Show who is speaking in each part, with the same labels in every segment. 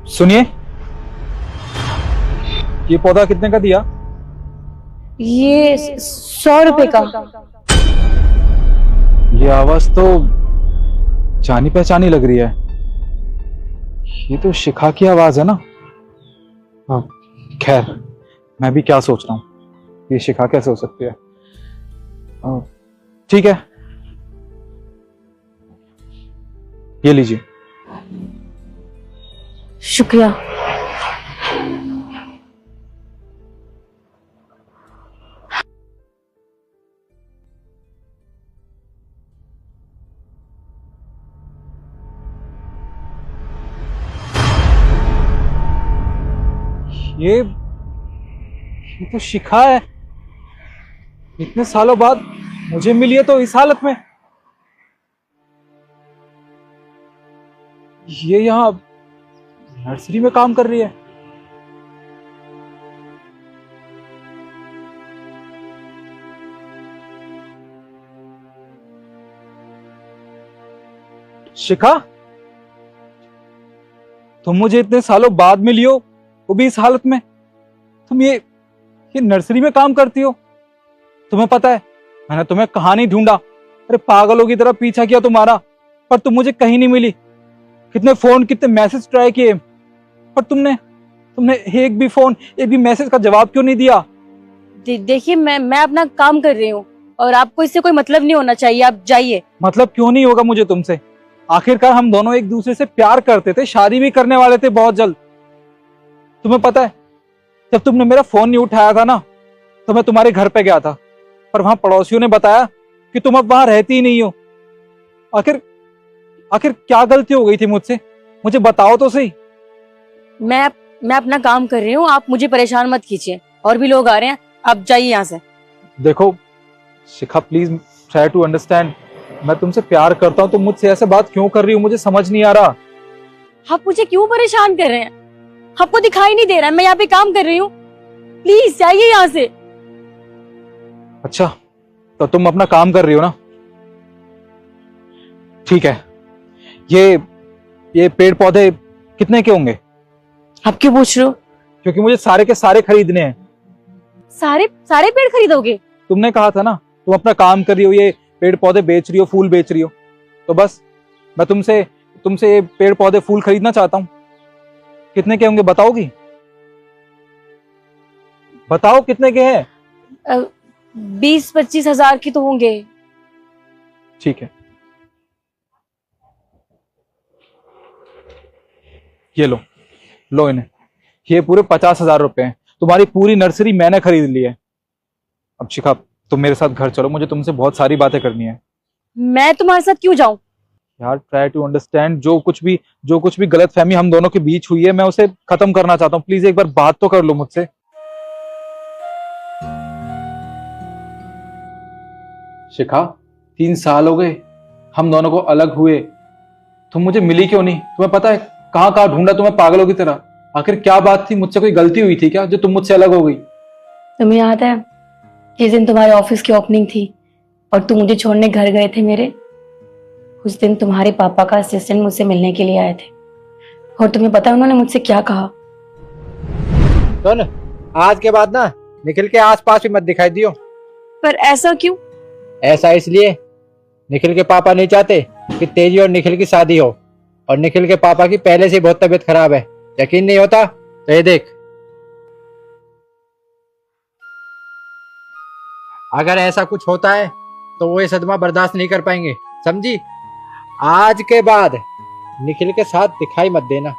Speaker 1: सुनिए, ये पौधा कितने का दिया?
Speaker 2: ये 100 रुपए का।
Speaker 1: ये आवाज तो जानी पहचानी लग रही है। ये तो शिखा की आवाज है ना। हाँ, खैर मैं भी क्या सोच रहा हूँ, ये शिखा कैसे हो सकती है। ठीक है, ये लीजिए।
Speaker 2: शुक्रिया।
Speaker 1: ये तो शिखा है। इतने सालों बाद मुझे मिली है तो इस हालत में। ये यहाँ नर्सरी में काम कर रही है। शिखा, तुम मुझे इतने सालों बाद मिली हो, वो भी इस हालत में। तुम ये नर्सरी में काम करती हो। तुम्हें पता है मैंने तुम्हें कहाँ नहीं ढूंढा। अरे पागलों की तरह पीछा किया तुम्हारा, पर तुम मुझे कहीं नहीं मिली। कितने फोन, कितने मैसेज ट्राई किए, पर तुमने एक भी फोन, एक भी मैसेज का जवाब क्यों नहीं दिया?
Speaker 2: देखिए, मैं अपना काम कर रही हूँ और आपको इससे कोई मतलब नहीं होना चाहिए। आप जाइए।
Speaker 1: मतलब क्यों नहीं होगा मुझे तुमसे? आखिरकार हम दोनों एक दूसरे से प्यार करते थे, शादी भी करने वाले थे बहुत जल्द। तुम्हें पता है, जब तुमने मेरा फोन नहीं उठाया था ना, तो मैं तुम्हारे घर पे गया था, पर वहां पड़ोसियों ने बताया कि तुम अब वहां रहती ही नहीं हो। आखिर आखिर क्या गलती हो गई थी मुझसे? मुझे बताओ तो सही।
Speaker 2: मैं अपना काम कर रही हूँ, आप मुझे परेशान मत कीजिए। और भी लोग आ रहे हैं, आप जाइए यहाँ से।
Speaker 1: देखो शिखा, प्लीज ट्राई टू अंडरस्टैंड। मैं तुमसे प्यार करता हूँ, तुम मुझसे ऐसे बात क्यों कर रही हो? मुझे समझ नहीं आ रहा।
Speaker 2: आप मुझे क्यों परेशान कर रहे हैं? आपको दिखाई नहीं दे रहा है मैं यहाँ पे काम कर रही हूँ? प्लीज जाइए यहाँ से।
Speaker 1: अच्छा, तो तुम अपना काम कर रही हो ना? ठीक है। ये पेड़ पौधे कितने के होंगे?
Speaker 2: आप क्यों पूछ रहे हो?
Speaker 1: क्योंकि मुझे सारे के सारे खरीदने हैं।
Speaker 2: सारे सारे पेड़ खरीदोगे?
Speaker 1: तुमने कहा था ना, तुम अपना काम कर रही हो, ये पेड़ पौधे बेच रही हो, फूल बेच रही हो, तो बस मैं तुमसे तुमसे ये पेड़ पौधे फूल खरीदना चाहता हूँ। कितने के होंगे, बताओगी? बताओ कितने के हैं?
Speaker 2: 20-25 हजार की तो होंगे।
Speaker 1: ठीक है, ये लो लो इन्हें। ये पूरे 50,000 रुपए हैं। तुम्हारी पूरी नर्सरी मैंने खरीद ली है। अब शिखा, तुम मेरे साथ घर चलो, मुझे तुमसे बहुत सारी बातें करनी है।
Speaker 2: मैं तुम्हारे साथ क्यों जाऊं?
Speaker 1: यार ट्राई टू अंडरस्टैंड। जो कुछ भी गलतफहमी हम दोनों के बीच हुई है, मैं उसे खत्म करना चाहता हूँ। प्लीज एक बार बात तो कर लो मुझसे। शिखा, 3 साल हो गए हम दोनों को अलग हुए, तुम मुझे मिली क्यों नहीं? तुम्हें पता है कहाँ कहाँ ढूंढा तुम्हें पागलों की तरह। आखिर क्या बात थी? मुझसे कोई गलती हुई थी क्या जो तुम मुझसे अलग हो गई?
Speaker 2: तुम्हें याद है जिस दिन तुम्हारे ऑफिस की ओपनिंग थी और तुम मुझे छोड़ने घर गए थे मेरे? उस दिन तुम्हारे पापा का असिस्टेंट मुझसे मिलने के लिए आए थे और तुम्हें पता है उन्होंने मुझसे क्या कहा?
Speaker 3: सुन, आज के बाद ना निखिल के आसपास भी मत दिखाई दियो।
Speaker 2: पर ऐसा क्यों?
Speaker 3: ऐसा इसलिए, निखिल के पापा नहीं चाहते कि तेजी और निखिल की शादी हो, और निखिल के पापा की पहले से ही बहुत तबीयत खराब है। यकीन नहीं होता तो ये देख। अगर ऐसा कुछ होता है तो वो ये सदमा बर्दाश्त नहीं कर पाएंगे, समझी? आज के बाद निखिल के साथ दिखाई मत देना।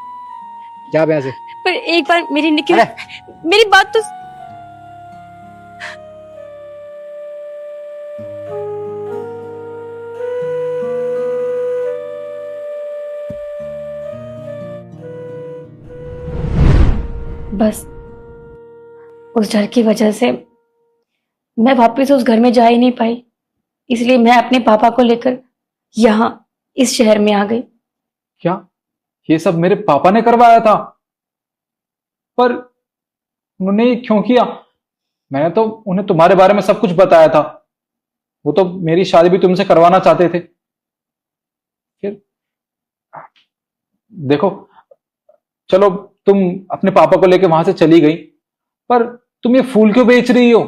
Speaker 3: जा यहाँ से।
Speaker 2: पर एक बार मेरी निखिल, मेरी बात तो। बस उस डर की वजह से मैं वापस उस घर में जा ही नहीं पाई, इसलिए मैं अपने पापा को लेकर यहाँ इस शहर में आ गई।
Speaker 1: क्या ये सब मेरे पापा ने करवाया था? पर उन्होंने ये क्यों किया? मैंने तो उन्हें तुम्हारे बारे में सब कुछ बताया था। वो तो मेरी शादी भी तुमसे करवाना चाहते थे। फिर देखो, चलो तुम अपने पापा को लेके वहां से चली गई, पर तुम ये फूल क्यों बेच रही हो?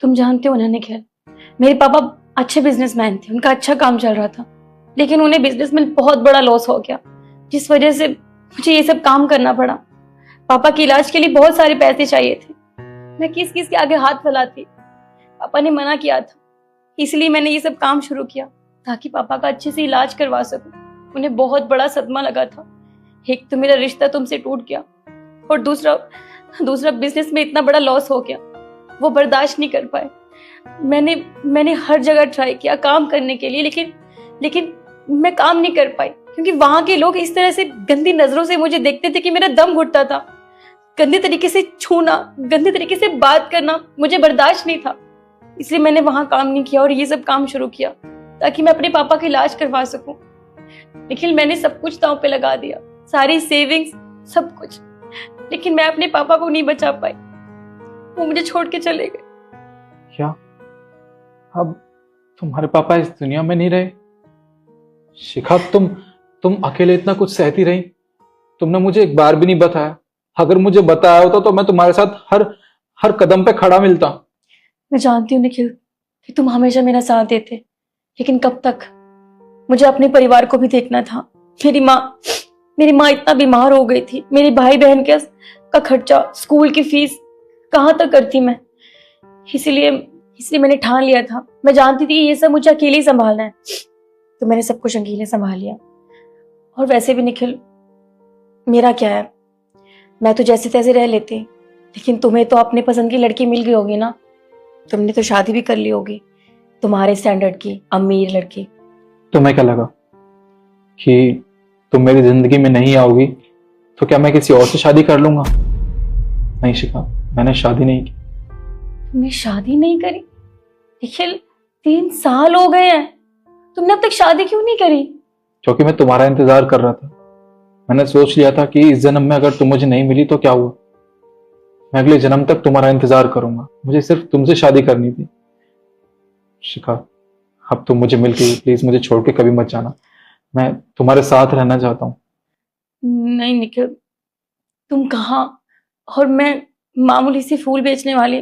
Speaker 2: तुम जानते हो ना निखिल, मेरे पापा अच्छे बिजनेसमैन थे, उनका अच्छा काम चल रहा था, लेकिन उन्हें बिजनेस में बहुत बड़ा लॉस हो गया, जिस वजह से मुझे ये सब काम करना पड़ा। पापा के इलाज के लिए बहुत सारे पैसे चाहिए थे, मैं किस किस के आगे हाथ फैलाती। पापा ने मना किया था, इसलिए मैंने ये सब काम शुरू किया ताकि पापा का अच्छे से इलाज करवा सकूं। उन्हें बहुत बड़ा सदमा लगा था। एक तो मेरा रिश्ता तुमसे टूट गया, और दूसरा बिजनेस में इतना बड़ा लॉस हो गया, वो बर्दाश्त नहीं कर पाए। मैंने हर जगह ट्राई किया काम करने के लिए, लेकिन मैं काम नहीं कर पाई, क्योंकि वहां के लोग इस तरह से गंदी नजरों से मुझे देखते थे कि मेरा दम घुटता था। गंदे तरीके से छूना, गंदे तरीके से बात करना मुझे बर्दाश्त नहीं था, इसलिए मैंने वहां काम नहीं किया और ये सब काम शुरू किया ताकि मैं अपने पापा का इलाज करवा सकूं। लेकिन मैंने सब कुछ दांव पे लगा दिया, सारी सेविंग्स, सब कुछ, लेकिन मैं अपने पापा को नहीं बचा पाई। वो मुझे छोड़ के चले गए।
Speaker 1: क्या अब तुम्हारे पापा इस दुनिया में नहीं रहे? शिखा, तुम अकेले इतना कुछ सहती रही, तुमने मुझे एक बार भी नहीं बताया। अगर मुझे बताया होता तो मैं तुम्हारे साथ हर कदम पे खड़ा मिलता।
Speaker 2: मैं जानती हूँ निखिल कि तुम हमेशा मेरा साथ देते, लेकिन कब तक? मुझे अपने परिवार को भी देखना था। मेरी माँ इतना बीमार हो गई थी, मेरे भाई बहन का खर्चा, स्कूल की फीस कहाँ तक करती मैं। इसलिए मैंने ठान लिया था। मैं जानती थी ये सब मुझे अकेले ही संभालना है, तो मैंने सब कुछ अकेले संभाल लिया। और वैसे भी निखिल, मेरा क्या है, मैं तो जैसे तैसे रह लेती, लेकिन तुम्हें तो अपने पसंद की लड़की मिल गई होगी ना। तुमने तो शादी भी कर ली होगी, तुम्हारे स्टैंडर्ड की अमीर लड़की।
Speaker 1: तुम्हें क्या लगा कि तुम मेरी जिंदगी में नहीं आओगी तो क्या मैं किसी और से शादी कर लूंगा? नहीं शिखा, मैंने शादी नहीं की।
Speaker 2: तुमने शादी नहीं करी? निखिल, 3 साल हो गए हैं, तुमने अब तक शादी क्यों नहीं करी?
Speaker 1: क्योंकि मैं तुम्हारा इंतजार कर रहा था। मैंने सोच लिया था कि इस जन्म में अगर तुम मुझे नहीं मिली तो क्या हुआ, मैं अगले जन्म तक तुम्हारा इंतजार करूंगा। मुझे सिर्फ तुमसे शादी करनी थी। शिखा, अब तुम मुझे मिल गई, प्लीज मुझे छोड़ के कभी मत जाना। मैं तुम्हारे साथ रहना चाहता हूँ।
Speaker 2: नहीं निखिल, तुम कहाँ, और मैं मामूली सी फूल बेचने वाली,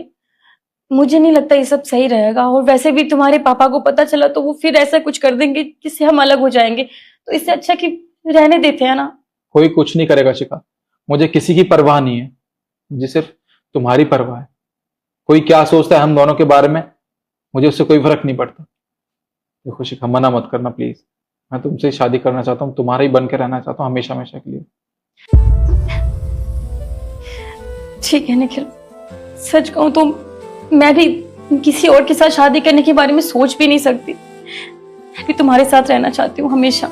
Speaker 2: मुझे नहीं लगता ये सब सही रहेगा। और वैसे भी तुम्हारे पापा को पता चला तो वो फिर ऐसा कुछ कर देंगे जिससे हम अलग हो जाएंगे, तो इससे अच्छा कि रहने देते हैं ना।
Speaker 1: कोई कुछ नहीं करेगा शिखा, मुझे किसी की परवाह नहीं है, मुझे सिर्फ तुम्हारी परवाह है। कोई क्या सोचता है हम दोनों के बारे में, मुझे उससे कोई फर्क नहीं पड़ता। देखो शिखा, मना मत करना प्लीज। मैं तुमसे शादी करना चाहता हूँ, तुम्हारा ही बन के रहना चाहता हूँ हमेशा हमेशा के लिए।
Speaker 2: ठीक है निखिल, सच कहूं तो मैं भी किसी और के साथ शादी करने के बारे में सोच भी नहीं सकती। मैं भी तुम्हारे साथ रहना चाहती हूँ हमेशा।